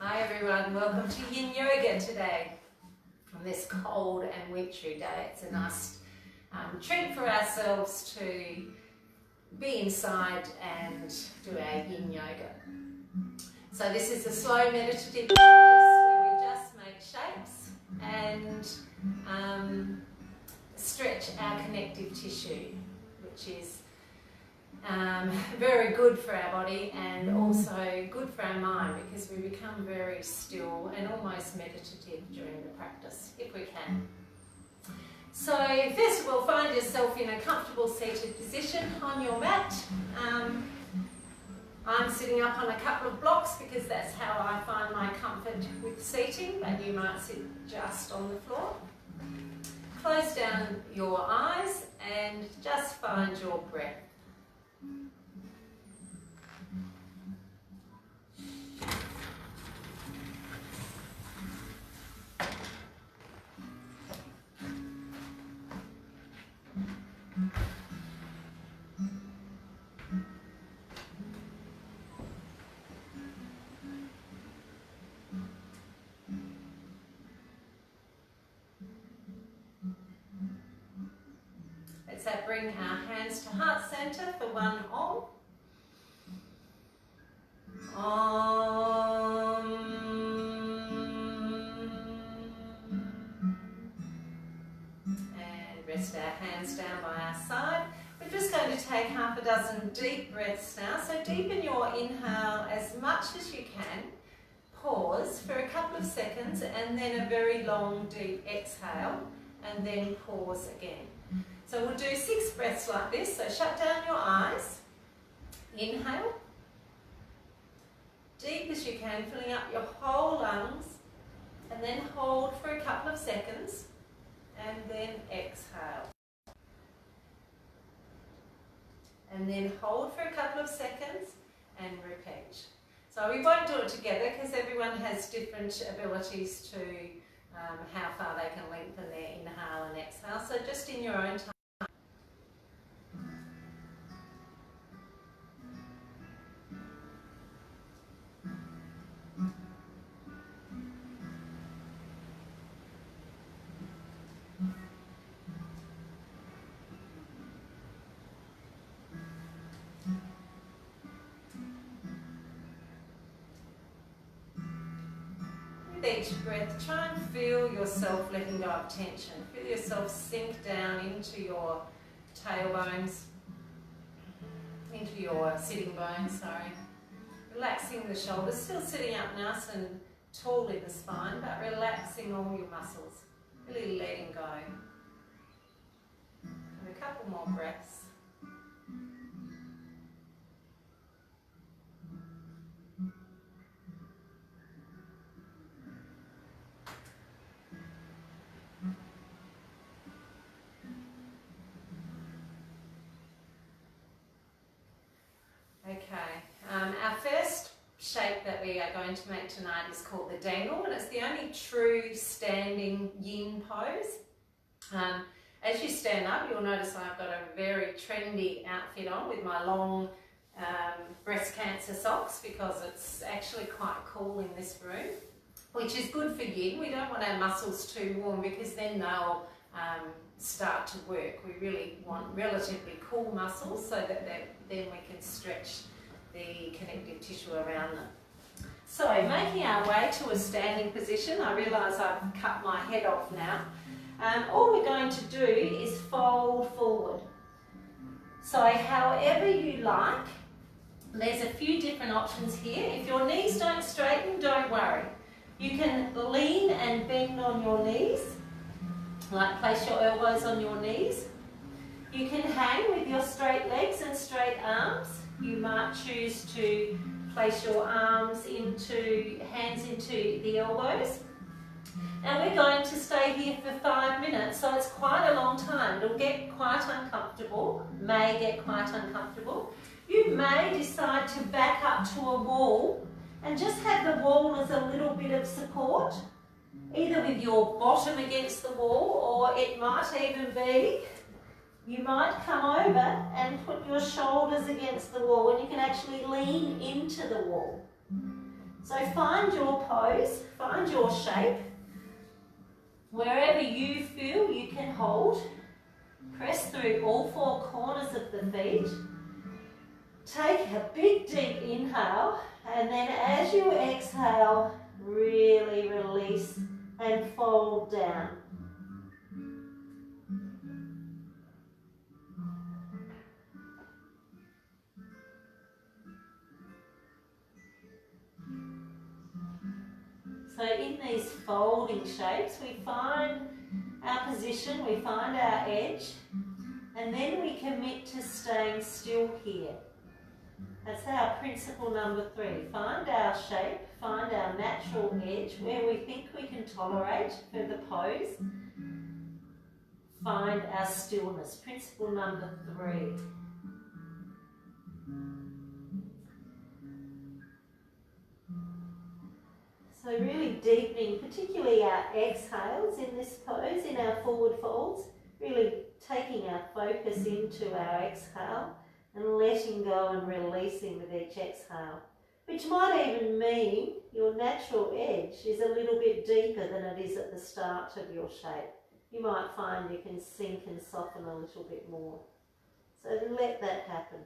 Hi everyone, welcome to Yin Yoga today. On this cold and wintry day, it's a nice treat for ourselves to be inside and do our Yin Yoga. So this is a slow meditative practice where we just make shapes and stretch our connective tissue, which is very good for our body and also good for our mind, because we become very still and almost meditative during the practice, if we can. So first of all, find yourself in a comfortable seated position on your mat. I'm sitting up on a couple of blocks because that's how I find my comfort with seating, but you might sit just on the floor. Close down your eyes and just find your breath. So bring our hands to heart center for one Om. Om. And rest our hands down by our side. We're just going to take half a dozen deep breaths now. So deepen your inhale as much as you can. Pause for a couple of seconds and then a very long deep exhale and then pause again. So we'll do 6 breaths like this. So shut down your eyes. Inhale. Deep as you can, filling up your whole lungs. And then hold for a couple of seconds. And then exhale. And then hold for a couple of seconds and repeat. So we won't do it together because everyone has different abilities to how far they can lengthen their inhale and exhale. So just in your own time. Each breath, try and feel yourself letting go of tension. Feel yourself sink down into your tailbones, into your sitting bones, sorry. Relaxing the shoulders, still sitting up nice and tall in the spine, but relaxing all your muscles. Really letting go. And a couple more breaths. Our first shape that we are going to make tonight is called the dangle, and it's the only true standing yin pose. As you stand up, you'll notice I've got a very trendy outfit on with my long breast cancer socks, because it's actually quite cool in this room, which is good for yin. We don't want our muscles too warm because then they'll start to work. We really want relatively cool muscles so that then we can stretch the connective tissue around them. So making our way to a standing position, I realise I've cut my head off now. All we're going to do is fold forward. So however you like, there's a few different options here. If your knees don't straighten, don't worry. You can lean and bend on your knees, like place your elbows on your knees. You can hang with your straight legs and straight arms. You might choose to place your hands into the elbows. And we're going to stay here for 5 minutes, so it's quite a long time. It'll get quite uncomfortable, may get quite uncomfortable. You may decide to back up to a wall and just have the wall as a little bit of support, either with your bottom against the wall, or it might even be you might come over and put your shoulders against the wall and you can actually lean into the wall. So find your pose, find your shape. Wherever you feel you can hold, press through all four corners of the feet. Take a big deep inhale, and then as you exhale, really release and fold down. So in these folding shapes, we find our position, we find our edge, and then we commit to staying still here. That's our principle number 3. Find our shape, find our natural edge, where we think we can tolerate for the pose. Find our stillness, principle number 3. So really deepening, particularly our exhales in this pose, in our forward folds, really taking our focus into our exhale and letting go and releasing with each exhale. Which might even mean your natural edge is a little bit deeper than it is at the start of your shape. You might find you can sink and soften a little bit more. So let that happen.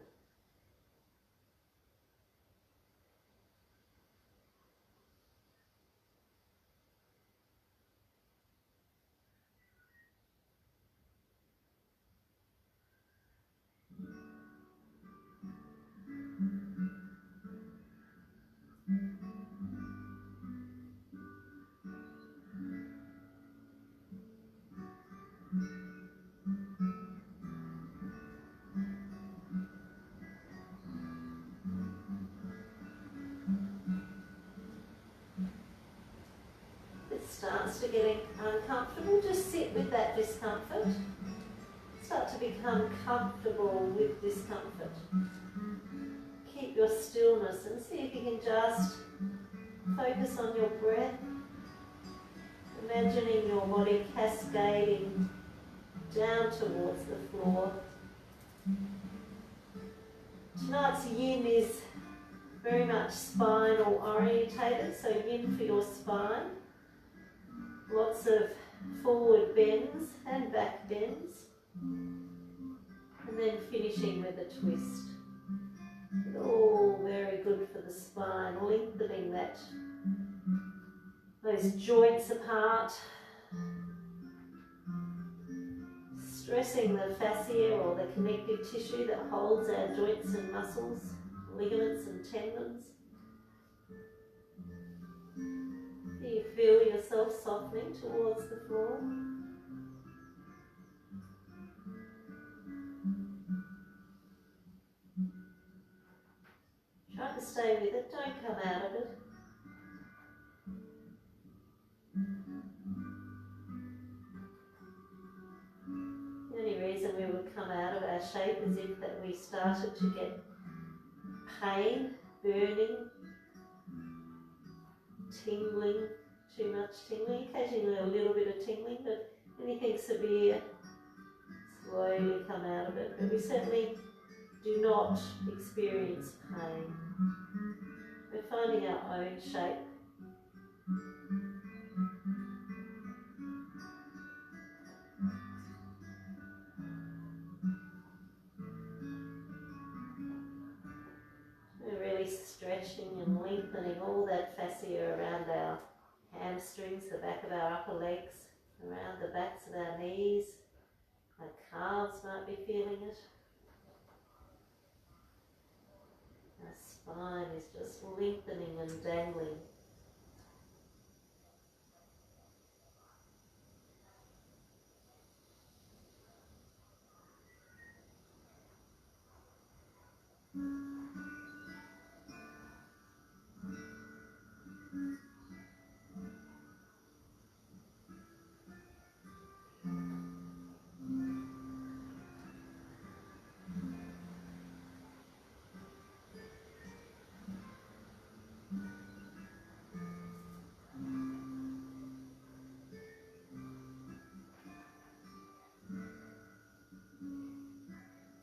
If it starts to get uncomfortable, just sit with that discomfort. Start to become comfortable with discomfort. Keep your stillness and see if you can just focus on your breath, imagining your body cascading down towards the floor. Tonight's yin is very much spinal orientated, so yin for your spine. Lots of forward bends and back bends. And then finishing with a twist. All very good for the spine, lengthening those joints apart, stressing the fascia or the connective tissue that holds our joints and muscles, ligaments and tendons. Do you feel yourself softening towards the floor? Try to stay with it, don't come out of it. The only reason we would come out of our shape is if that we started to get pain, burning, tingling, too much tingling, occasionally a little bit of tingling, but anything severe, slowly come out of it. But we certainly do not experience pain. We're finding our own shape. We're really stretching and lengthening all that fascia around our hamstrings, the back of our upper legs, around the backs of our knees. Our calves might be feeling it. Our spine is just lengthening and dangling.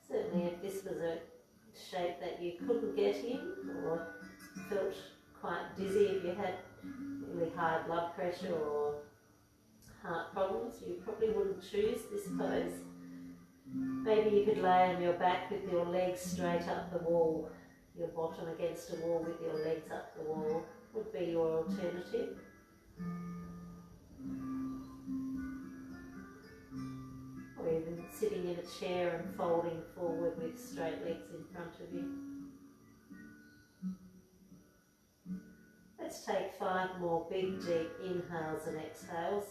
Certainly if this was a shape that you couldn't get in or felt quite dizzy, if you had really high blood pressure or heart problems, you probably wouldn't choose this pose. Maybe you could lay on your back with your legs straight up the wall, your bottom against a wall with your legs up the wall would be your alternative. Or even sitting in a chair and folding forward with straight legs in front of you. Let's take 5 more big deep inhales and exhales.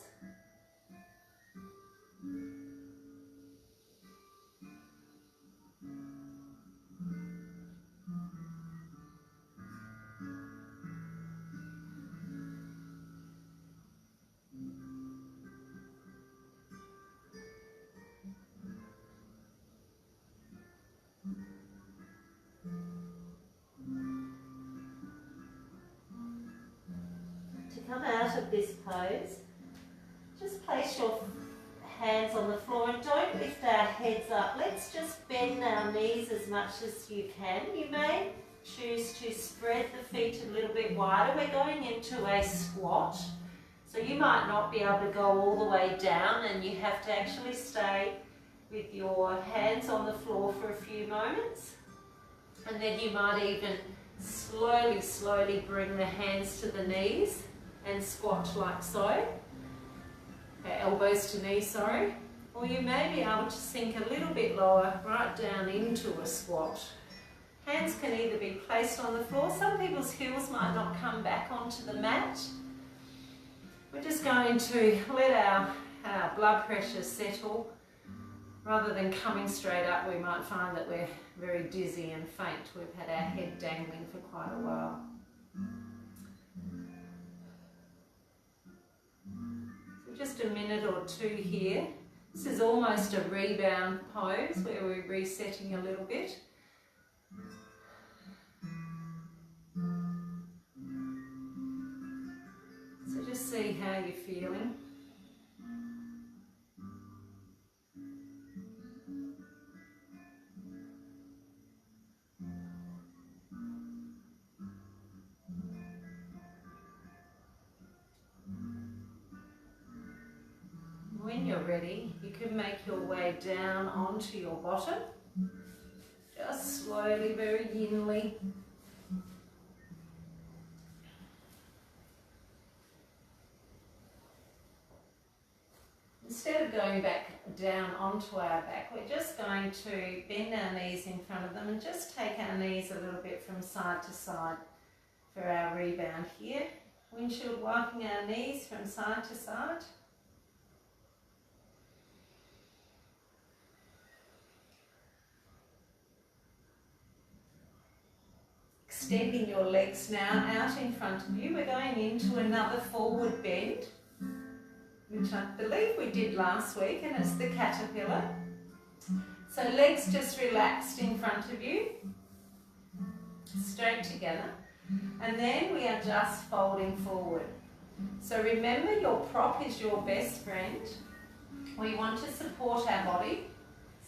To come out of this pose, just place your hands on the floor and don't lift our heads up. Let's just bend our knees as much as you can. You may choose to spread the feet a little bit wider. We're going into a squat, so you might not be able to go all the way down and you have to actually stay with your hands on the floor for a few moments. And then you might even slowly bring the hands to the knees and squat like so. Elbows to knees, sorry. Or you may be able to sink a little bit lower, right down into a squat. Hands can either be placed on the floor. Some people's heels might not come back onto the mat. We're just going to let our blood pressure settle. Rather than coming straight up, we might find that we're very dizzy and faint. We've had our head dangling for quite a while. So just a minute or two here. This is almost a rebound pose where we're resetting a little bit. So just see how you're feeling. When you're ready, you can make your way down onto your bottom. Just slowly, very yinly. Instead of going back down onto our back, we're just going to bend our knees in front of them and just take our knees a little bit from side to side for our rebound here. Windshield wiping our knees from side to side. Extending your legs now out in front of you. We're going into another forward bend, which I believe we did last week, and it's the caterpillar. So legs just relaxed in front of you, straight together, and then we are just folding forward. So remember, your prop is your best friend. We want to support our body,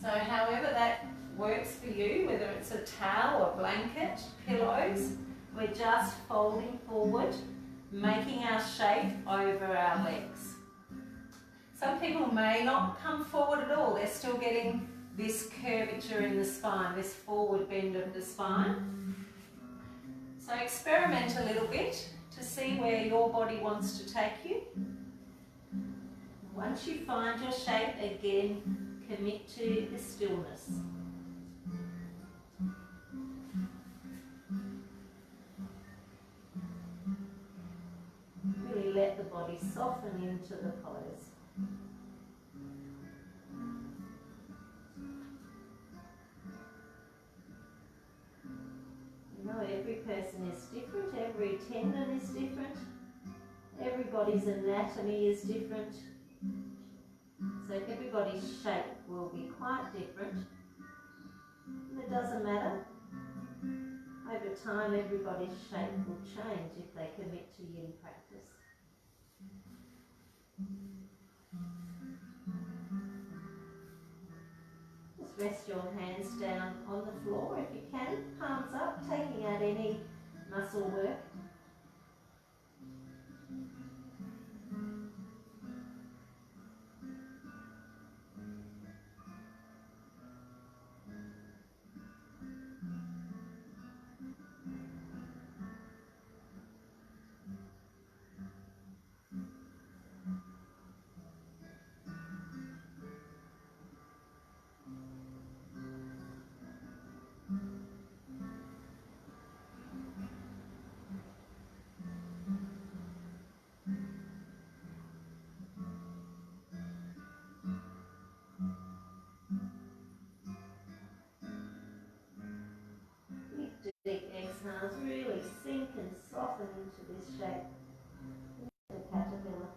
so however that works for you, whether it's a towel, a blanket, pillows, we're just folding forward, making our shape over our legs. Some people may not come forward at all. They're still getting this curvature in the spine, this forward bend of the spine. So experiment a little bit to see where your body wants to take you. Once you find your shape, again, commit to the stillness. Really let the body soften into the pose. You know, every person is different, every tendon is different, everybody's anatomy is different, so everybody's shape will be quite different. And it doesn't matter. Over time, everybody's shape will change if they commit to yin practice. Just rest your hands down on the floor if you can, palms up, taking out any muscle work. soften into this shape, the caterpillar.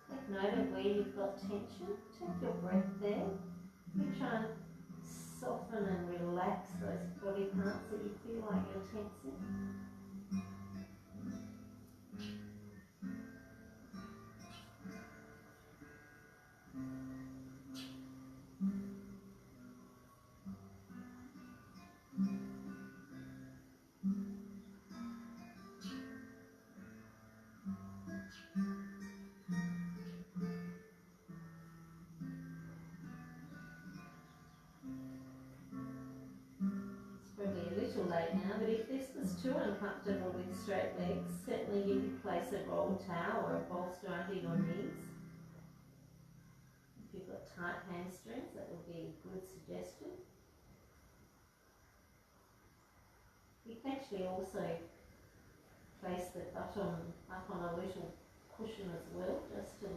Take note of where you've got tension. Take your breath there. You try and soften and relax those body parts that you feel like you're tensing. Probably a little late now, but if this was too uncomfortable with straight legs, certainly you could place a roll towel or a bolster under your knees. If you've got tight hamstrings, that would be a good suggestion. You can actually also place the bottom up on a little cushion as well, just to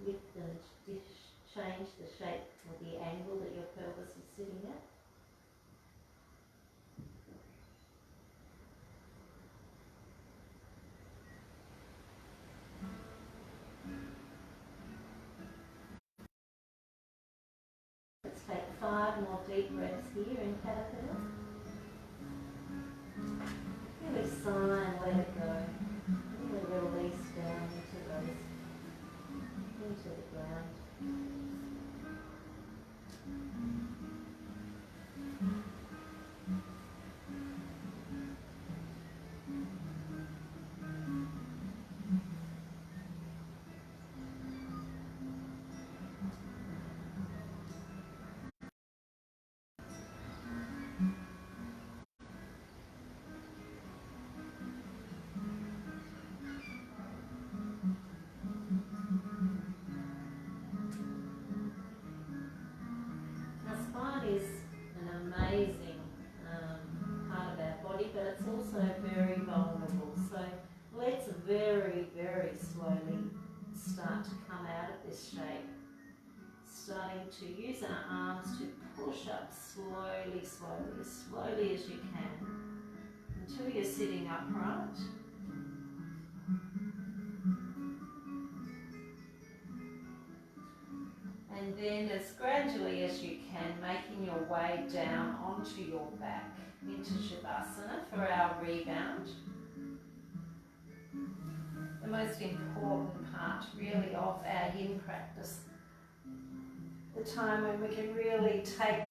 lift and change the shape or the angle that your pelvis is sitting at. Let's take 5 more deep breaths here in caterpillar. Really sigh and let it go. Really release down into the ground. Is an amazing part of our body, but it's also very vulnerable. So let's very, very slowly start to come out of this shape. Starting to use our arms to push up slowly, as slowly as you can, until you're sitting upright. And then as gradually as you can, making your way down onto your back into Shavasana for our rebound. The most important part really of our yin practice. The time when we can really take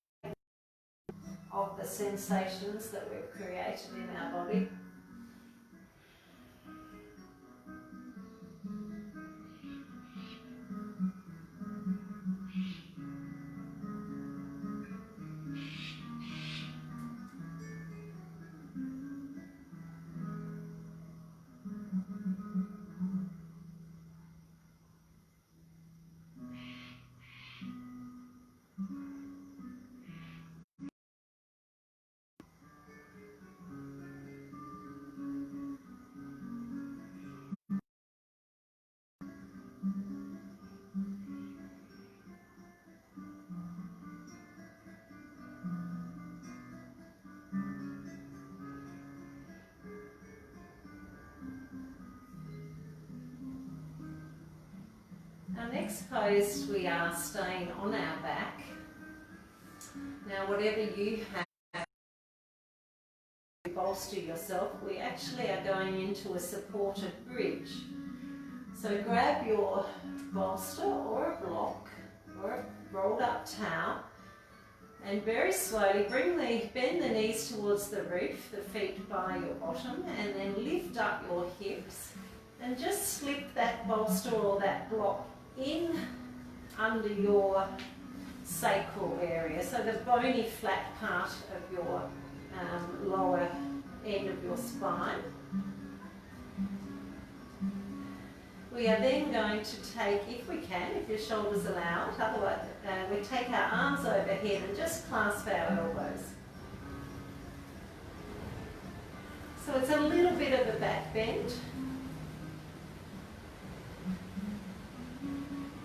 of the sensations that we've created in our body. Our next pose, we are staying on our back, Now whatever you have to bolster yourself, we actually are going into a supported bridge. So grab your bolster or a block or a rolled up towel and very slowly bend the knees towards the roof, the feet by your bottom, and then lift up your hips and just slip that bolster or that block in under your sacral area, so the bony flat part of your lower end of your spine. We are then going to take, if we can, if your shoulders allow it, otherwise we take our arms overhead and just clasp our elbows. So it's a little bit of a back bend.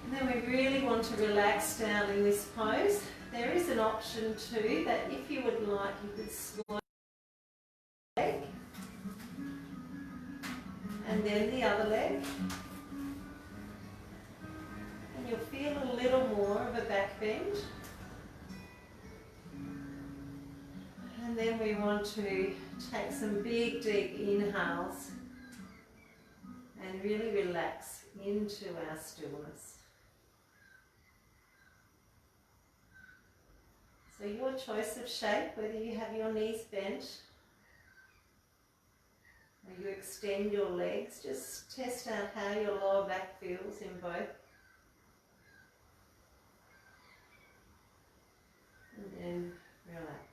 And then we really want to relax down in this pose. There is an option too that if you would like, you could slow the leg and then the other leg. And you'll feel a little more of a back bend. And then we want to take some big deep inhales and really relax into our stillness. So your choice of shape, whether you have your knees bent or you extend your legs, just test out how your lower back feels in both. And then relax.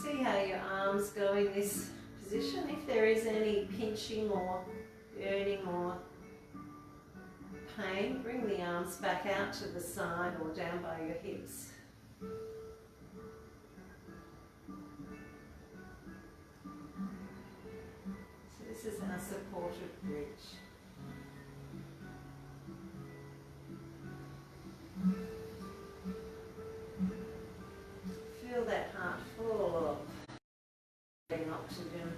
See how your arms go in this position. If there is any pinching or burning or pain, bring the arms back out to the side or down by your hips. So this is our supported bridge. Feel that heart full of oxygen.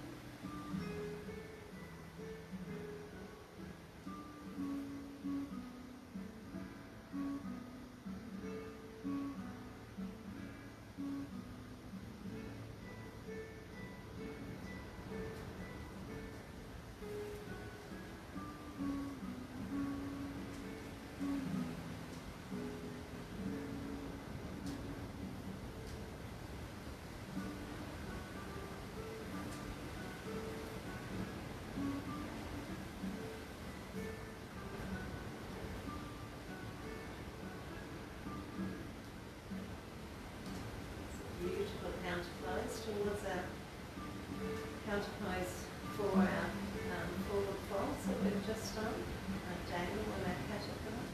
Towards our counterpose for our forward fold, so we've just done a dangle on our caterpillar.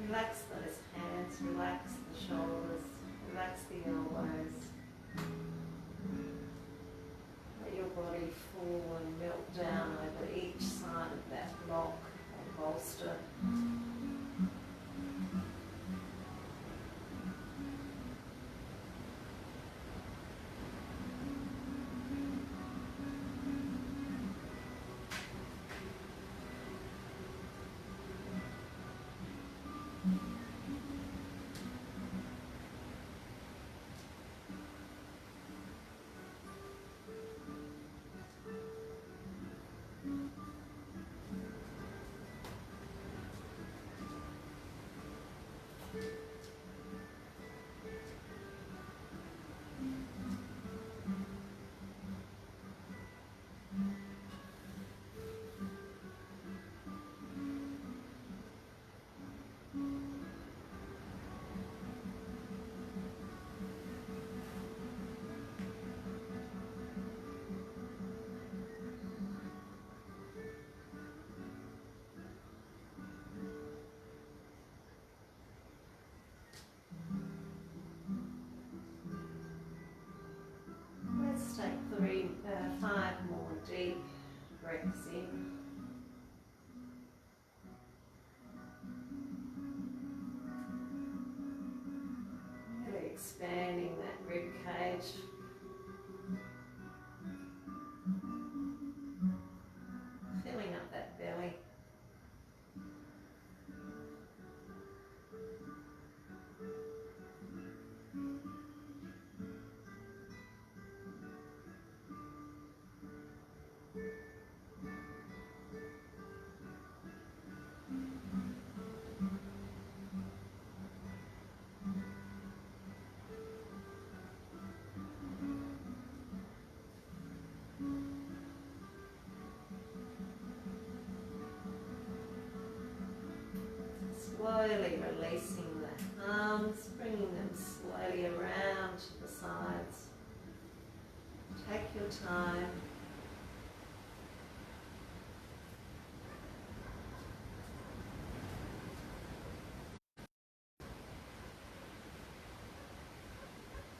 Relax those hands, relax the shoulders, relax the elbows. Let your body fall and melt down over each side of that block or bolster. expanding that rib cage. Filling up that belly. Slowly releasing the arms, bringing them slowly around to the sides. Take your time.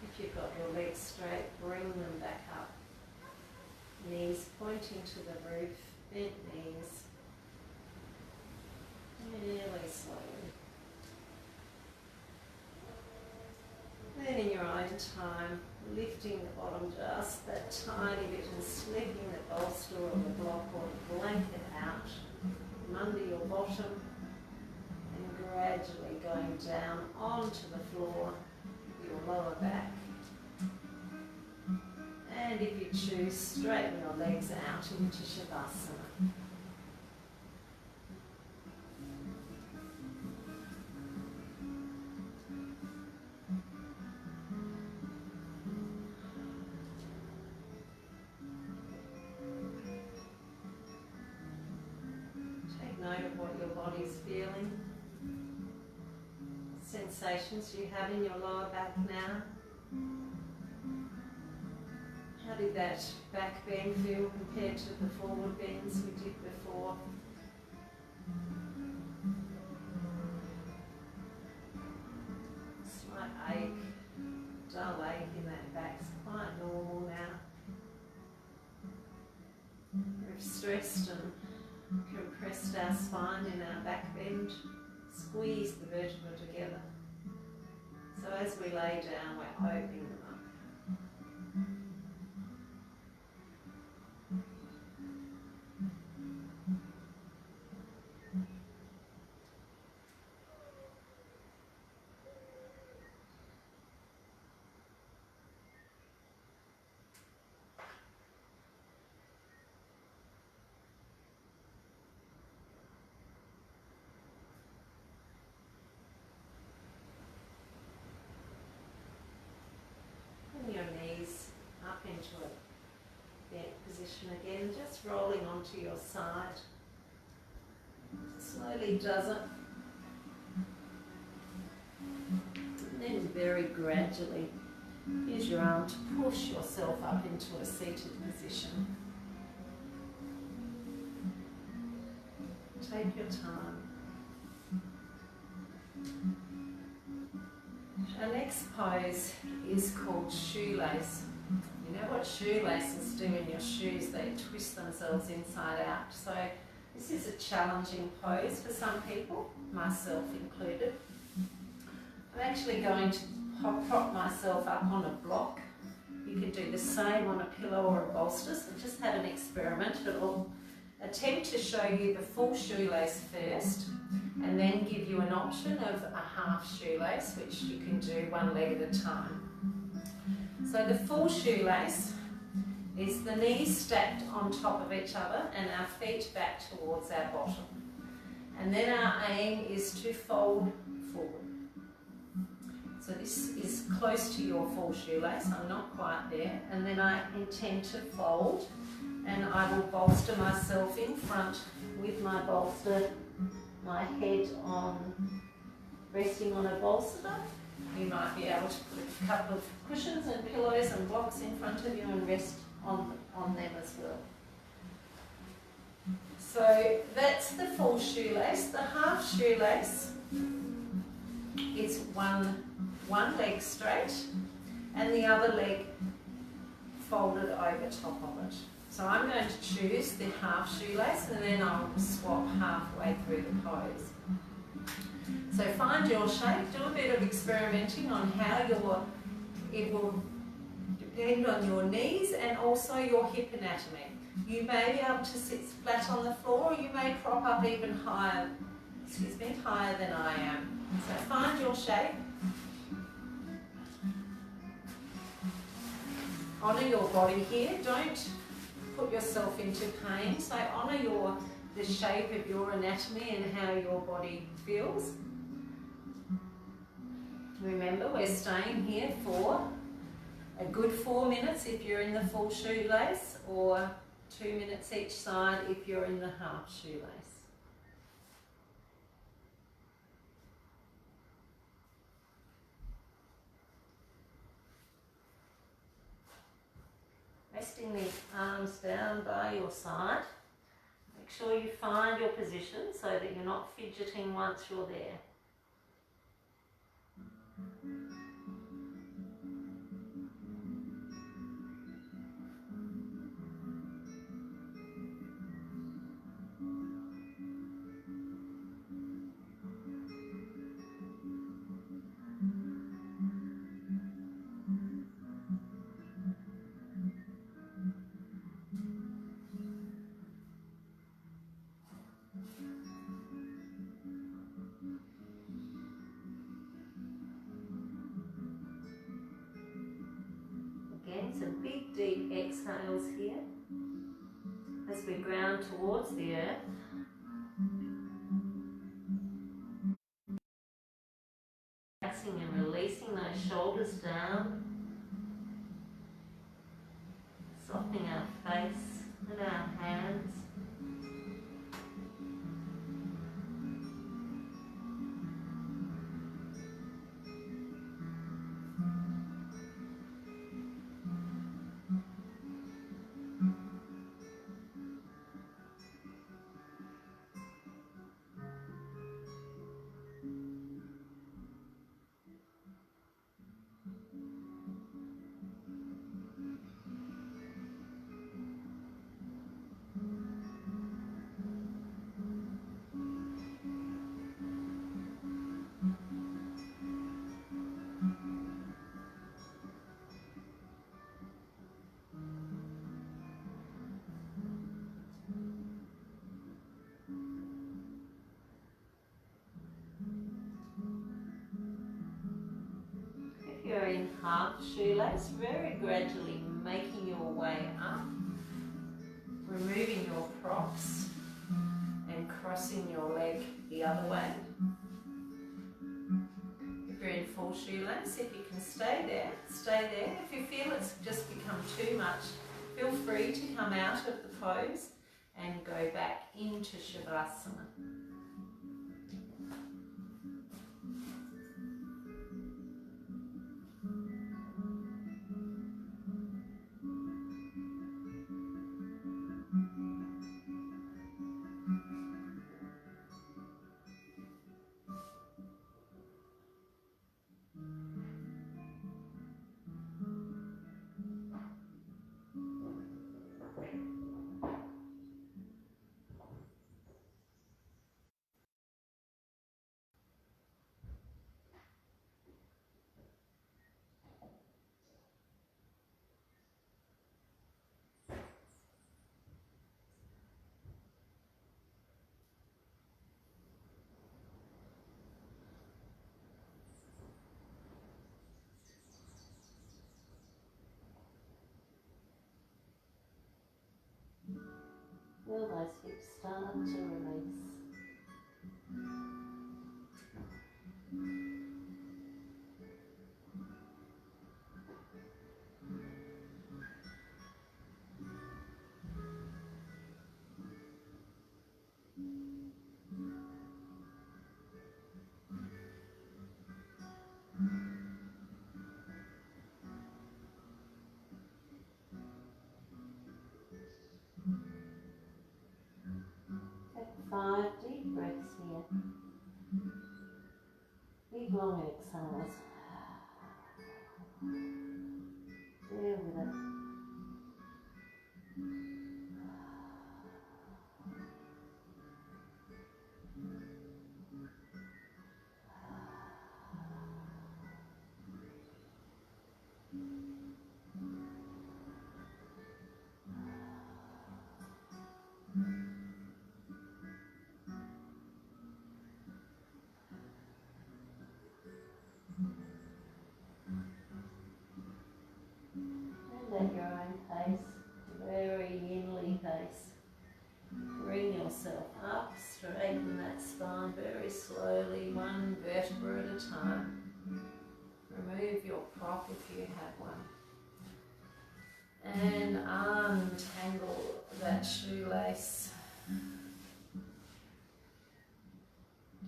If you've got your legs straight, bring them back up. Knees pointing to the roof, bent knees. Really slowly. Then in your own time, lifting the bottom just that tiny bit and slipping the bolster or the block or the blanket out from under your bottom and gradually going down onto the floor, your lower back. And if you choose, straighten your legs out into Shavasana. Note of what your body's feeling, sensations you have in your lower back now. How did that back bend feel compared to the forward bends we did before? Slight ache, dull ache in that back is quite normal now. We've stressed and compressed our spine in our back bend, squeeze the vertebra together. So as we lay down, we're opening them up. Your knees up into a bent position again, just rolling onto your side. Slowly does it. And then very gradually use your arm to push yourself up into a seated position. Take your time. Our next pose is called shoelace. You know what shoelaces do in your shoes? They twist themselves inside out. So this is a challenging pose for some people, myself included. I'm actually going to prop myself up on a block. You could do the same on a pillow or a bolster, so just have an experiment. It'll attempt to show you the full shoelace first, and then give you an option of a half shoelace, which you can do one leg at a time. So the full shoelace is the knees stacked on top of each other and our feet back towards our bottom. And then our aim is to fold forward. So this is close to your full shoelace, I'm not quite there. And then I intend to fold, and I will bolster myself in front with my bolster, my head resting on a bolster. You might be able to put a couple of cushions and pillows and blocks in front of you and rest on them as well. So that's the full shoelace. The half shoelace is one leg straight and the other leg folded over top of it. So I'm going to choose the half shoelace and then I'll swap halfway through the pose. So find your shape, do a bit of experimenting on how it will depend on your knees and also your hip anatomy. You may be able to sit flat on the floor, or you may prop up even higher, higher than I am. So find your shape. Honour your body here. Don't put yourself into pain. So honour the shape of your anatomy and how your body feels. Remember, we're staying here for a good 4 minutes if you're in the full shoelace, or 2 minutes each side if you're in the half shoelace. Resting the arms down by your side. Make sure you find your position so that you're not fidgeting once you're there. Again, some big deep exhales here as we ground towards the earth. Relaxing and releasing those shoulders down, softening our face and our hands. If you're in half shoelace, very gradually making your way up, removing your props and crossing your leg the other way. If you're in full shoelace, if you can stay there, stay there. If you feel it's just become too much, feel free to come out of the pose and go back into Shavasana. Feel those hips start to release. Take 5 deep breaths here. Big long exhales. Bear with it. time. Remove your prop if you have one. And untangle that shoelace.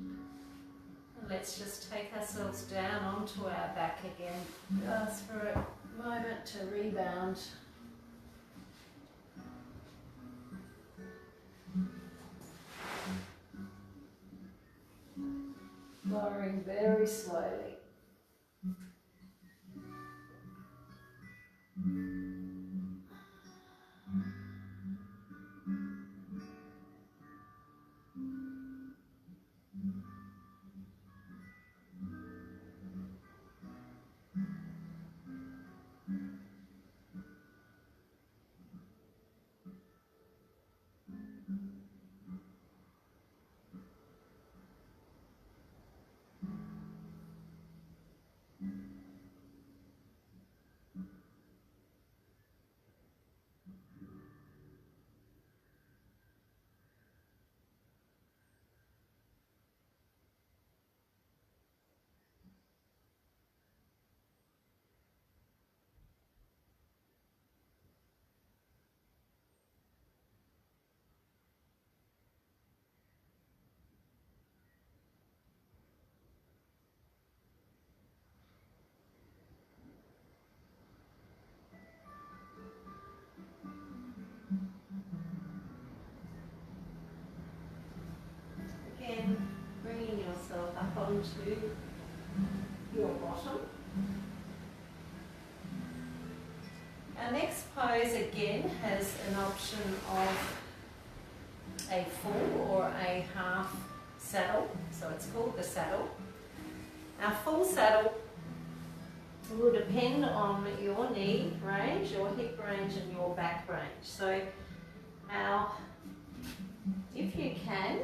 And let's just take ourselves down onto our back again, just for a moment to rebound. Lowering very slowly. Again, bringing yourself up onto your bottom. Our next pose again has an option of a full or a half saddle, so it's called the saddle. Our full saddle will depend on your knee range, your hip range and your back range. So if you can,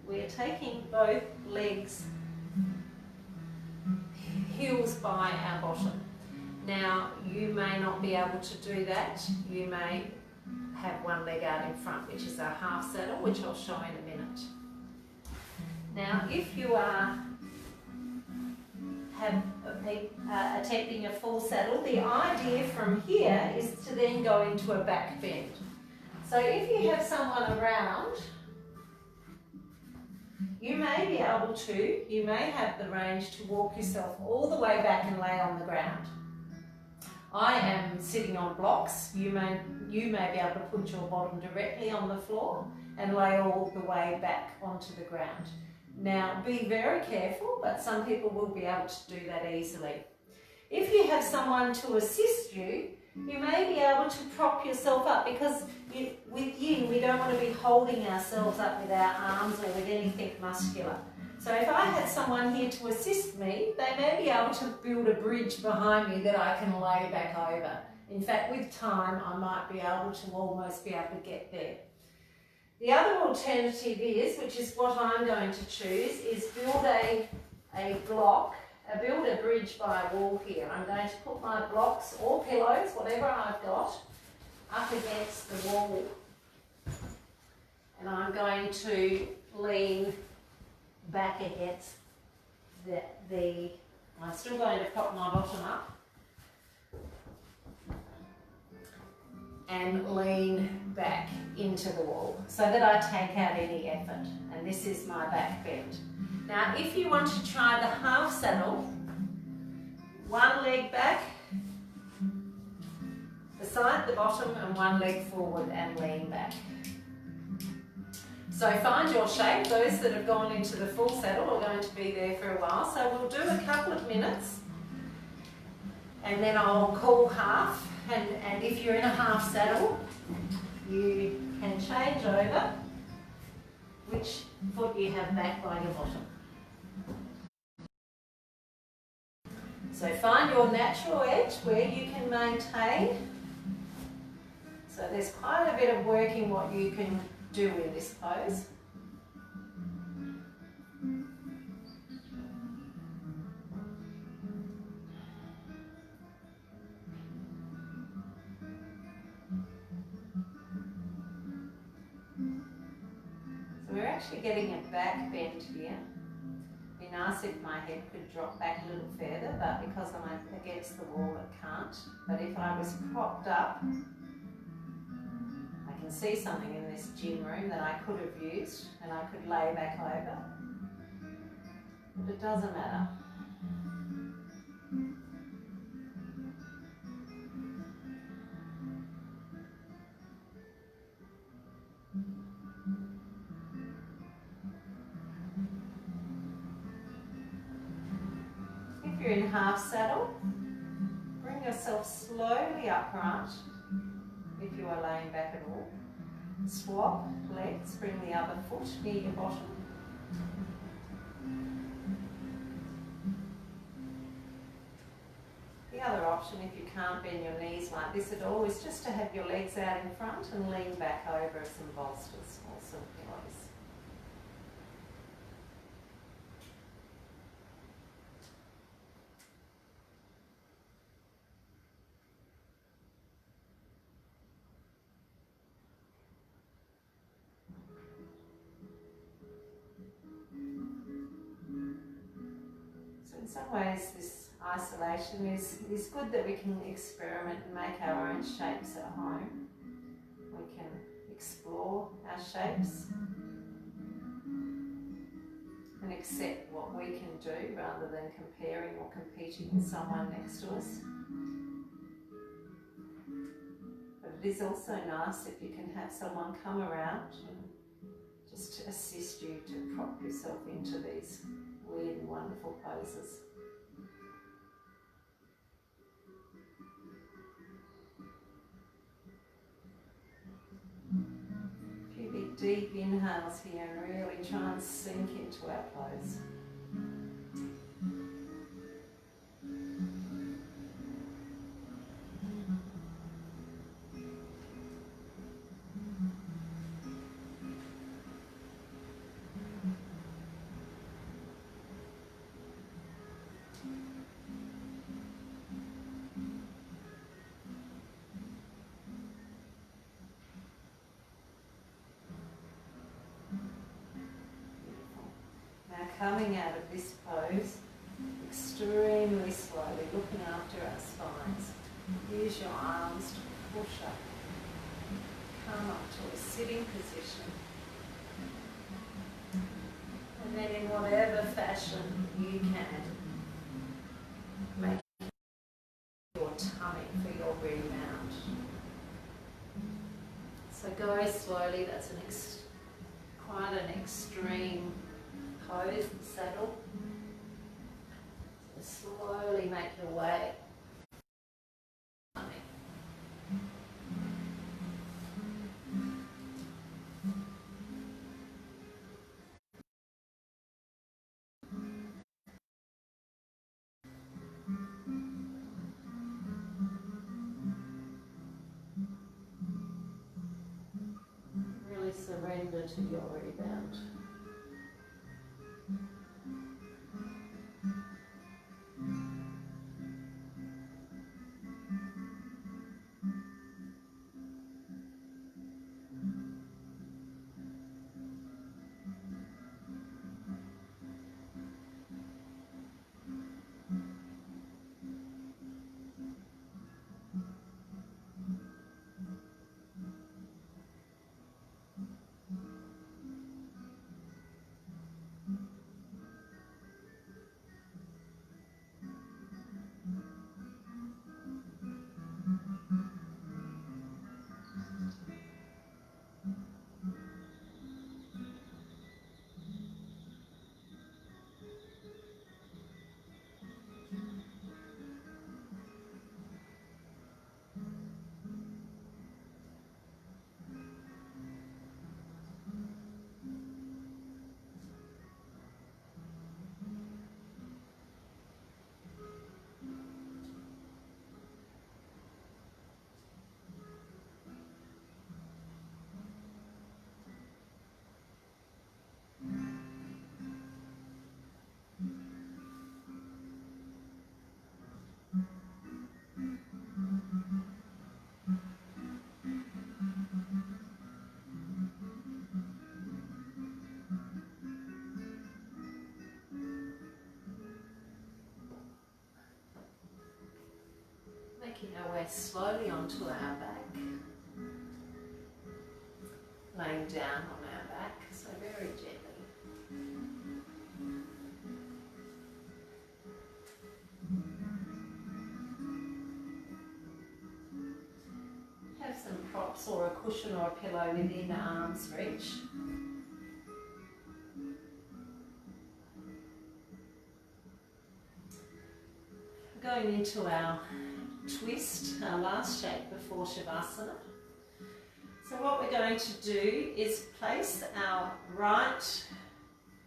we're taking both legs heels by our bottom. Now you may not be able to do that. You may have one leg out in front, which is a half saddle, which I'll show in a minute. Now if you are attempting a full saddle, the idea from here is to then go into a back bend. So if you have someone around, you may have the range to walk yourself all the way back and lay on the ground. I am sitting on blocks. You may be able to put your bottom directly on the floor and lay all the way back onto the ground. Now be very careful, but some people will be able to do that easily. If you have someone to assist you, you may be able to prop yourself up, because with Yin we don't want to be holding ourselves up with our arms or with anything muscular. So if I had someone here to assist me, they may be able to build a bridge behind me that I can lay back over. In fact, with time I might be able to almost be able to get there. The other alternative is, which is what I'm going to choose, is build a block, build a bridge by a wall here. I'm going to put my blocks or pillows, whatever I've got, up against the wall. And I'm going to lean back against I'm still going to prop my bottom up and lean back into the wall so that I take out any effort. And this is my back bend. Now if you want to try the half saddle, one leg back beside the bottom and one leg forward and lean back. So find your shape. Those that have gone into the full saddle are going to be there for a while. So we'll do a couple of minutes and then I'll call half. And if you're in a half saddle, you can change over which foot you have back by your bottom. So find your natural edge where you can maintain. So there's quite a bit of working what you can do in this pose. So we're actually getting a back bend here in nice if my head could drop back a little further, but because I'm against the wall it can't. But if I was propped up, I can see something in this gym room that I could have used and I could lay back over. But it doesn't matter. If you're in half saddle, bring yourself slowly upright if you are laying back at all. Swap legs, bring the other foot near your bottom. The other option, if you can't bend your knees like this at all, is just to have your legs out in front and lean back over some bolsters or some pillows. So in some ways this isolation is good that we can experiment and make our own shapes at home. We can explore our shapes and accept what we can do rather than comparing or competing with someone next to us. But it is also nice if you can have someone come around and just to assist you to prop yourself into these weird and wonderful poses. A few big deep inhales here and really try and sink into our pose. Now coming out of this pose, extremely slowly, looking after our spines. Use your arms to push up. Come up to a sitting position. And then in whatever fashion you can, make your tummy for your rebound. So go slowly, that's quite an extreme pose, saddle. So slowly make your way. Really surrender to your rebound. way slowly onto our back, laying down on our back, so very gently. Have some props or a cushion or a pillow within arm's reach. Going into our twist, our last shape before Shavasana. So what we're going to do is place our right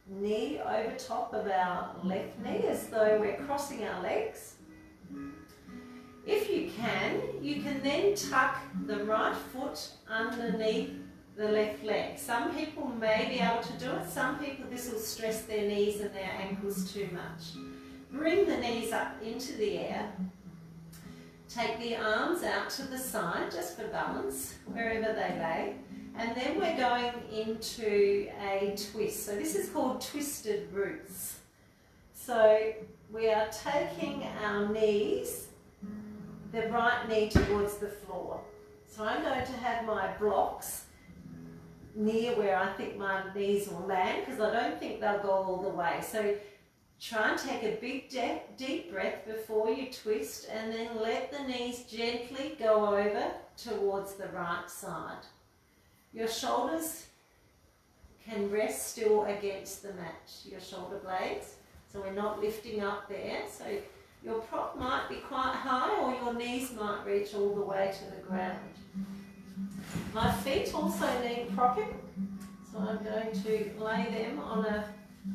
knee over top of our left knee as though we're crossing our legs. If you can then tuck the right foot underneath the left leg. Some people may be able to do it, some people this will stress their knees and their ankles too much. Bring the knees up into the air. Take the arms out to the side just for balance, wherever they lay. And then we're going into a twist. So this is called twisted roots. So we are taking our knees, the right knee towards the floor. So I'm going to have my blocks near where I think my knees will land, because I don't think they'll go all the way. So try and take a big deep breath before you twist, and then let the knees gently go over towards the right side. Your shoulders can rest still against the mat, your shoulder blades, so we're not lifting up there. So your prop might be quite high, or your knees might reach all the way to the ground. My feet also need propping, so I'm going to lay them on a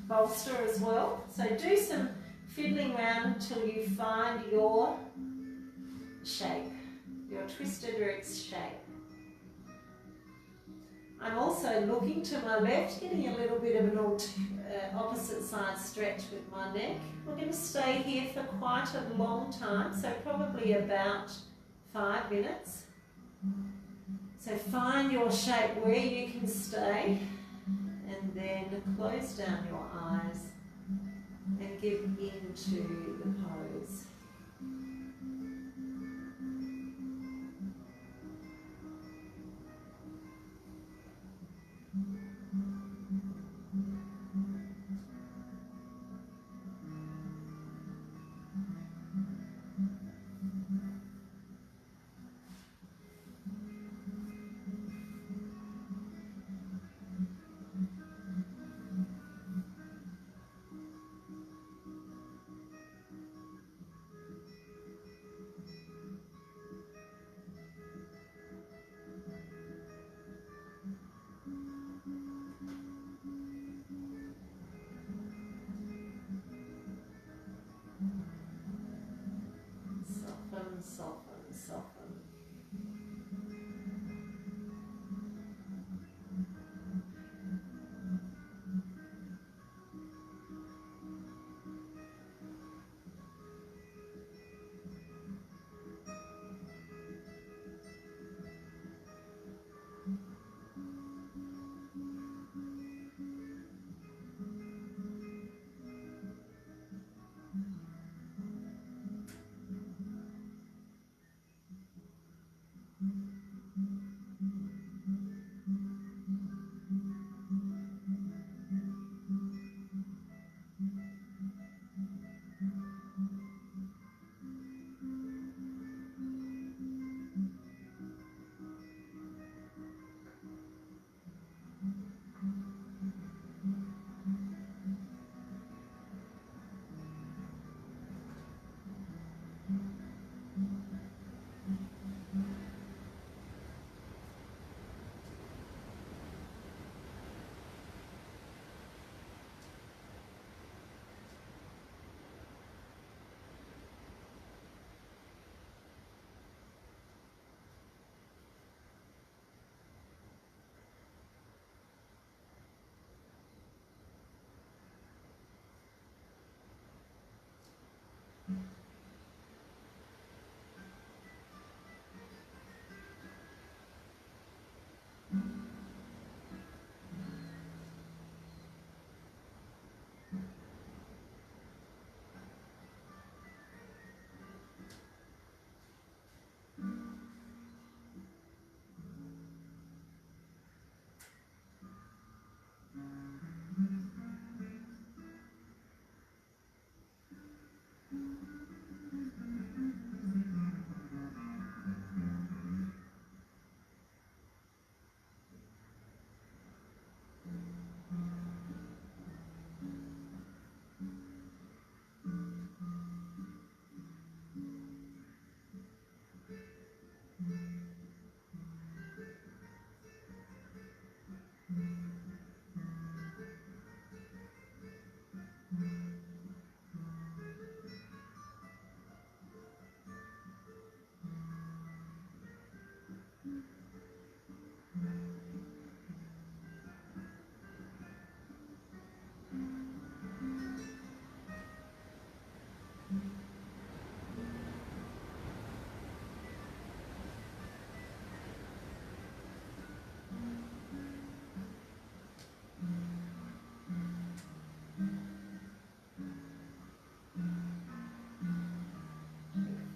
bolster as well. So do some fiddling around until you find your shape, your twisted roots shape. I'm also looking to my left, getting a little bit of an opposite side stretch with my neck. We're going to stay here for quite a long time, so probably about 5 minutes. So find your shape where you can stay, and then close down your eyes and give into the pose. Soften, soften, soften.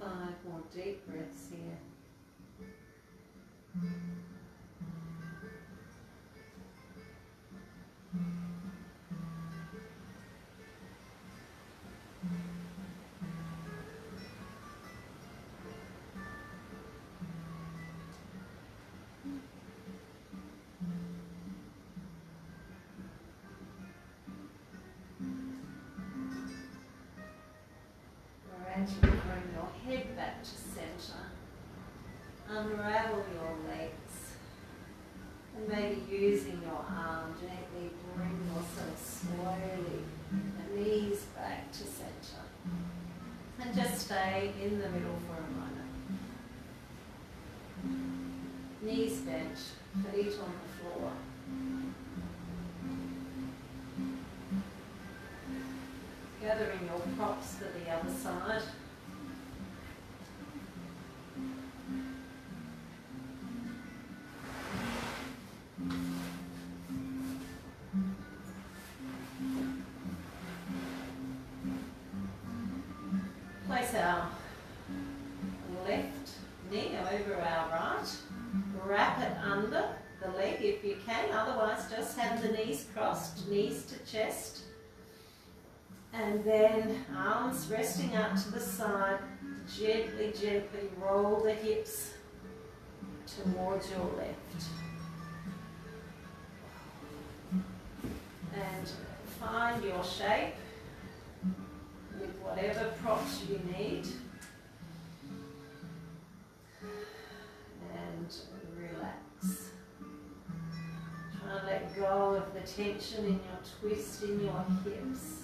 5 more deep breaths here. Gradually bring your head back to centre. Unravel your legs. And maybe using your arm, gently bring yourself slowly, the knees back to centre. And just stay in the middle for a moment. Knees bent, feet on the floor. Gathering your props for the other side. Place our left knee over our right. Wrap it under the leg if you can, otherwise just have the knees crossed, knees to chest. And then arms resting out to the side, gently, gently roll the hips towards your left. And find your shape with whatever props you need. And relax. Try and let go of the tension in your twist in your hips.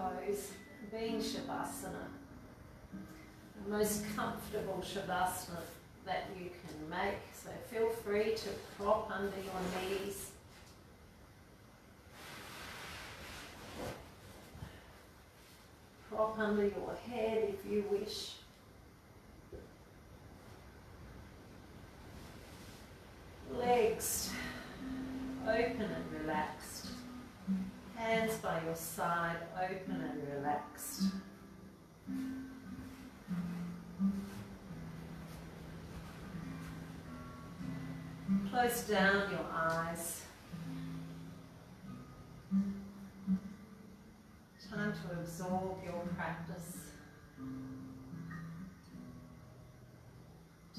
pose, being Shavasana. The most comfortable Shavasana that you can make. So feel free to prop under your knees. Prop under your head if you wish. Legs open and relaxed. Hands by your side, open and relaxed. Close down your eyes. Time to absorb your practice.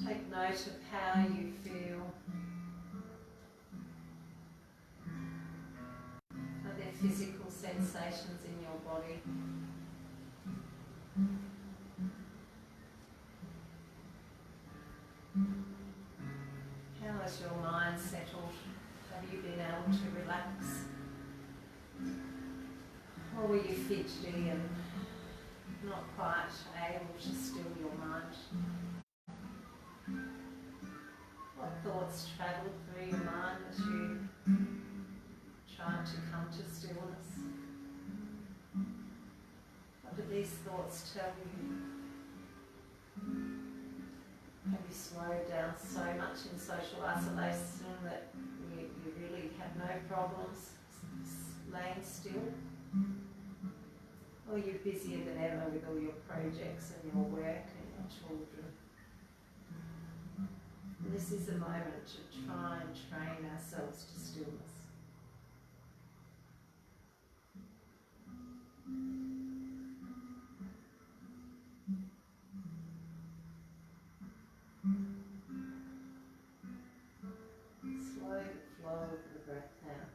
Take note of how you feel. Are there physical sensations in your body? How is your mind settled? Have you been able to relax? Or were you fidgety and not quite able to still your mind? What thoughts travelled through your mind as you tried to come to stillness? What do these thoughts tell you? Have you slowed down so much in social isolation that you really have no problems laying still? Or you're busier than ever with all your projects and your work and your children? And this is a moment to try and train ourselves to stillness. Slow the flow of the breath now.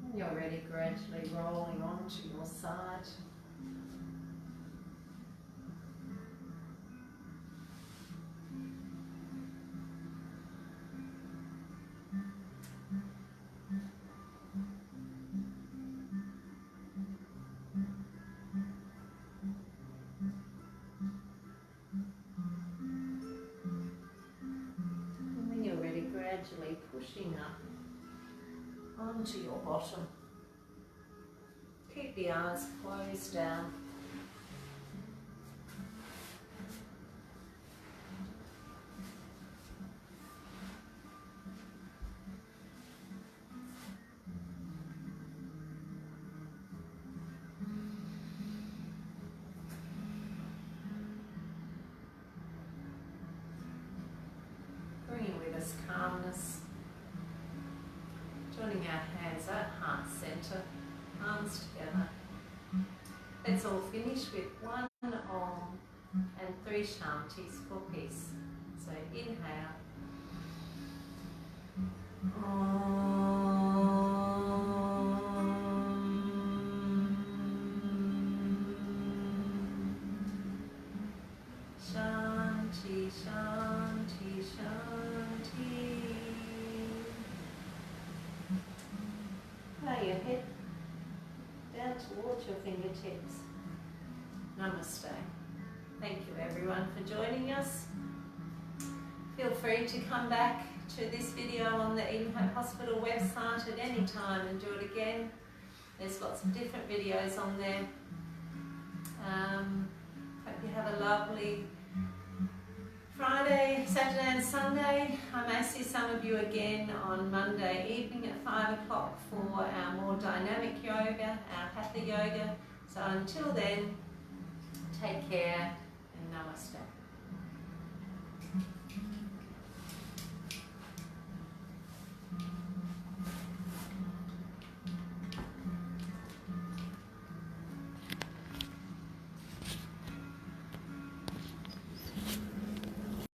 When you're ready, gradually rolling onto your side. And when you're ready, gradually pushing up onto your bottom. Keep the eyes closed down. us calmness. Joining our hands at heart centre, palms together. Let's all finish with 1 Om and 3 Shantis for peace. So inhale. Shanti, Shanti, Shanti. Lay your head down towards your fingertips. Namaste. Thank you everyone for joining us. Feel free to come back to this video on the Eden Hope Hospital website at any time and do it again. There's lots of different videos on there. Hope you have a lovely Friday, Saturday and Sunday. I may see some of you again on Monday evening at 5 o'clock for our more dynamic yoga, our Hatha yoga. So until then, take care and namaste.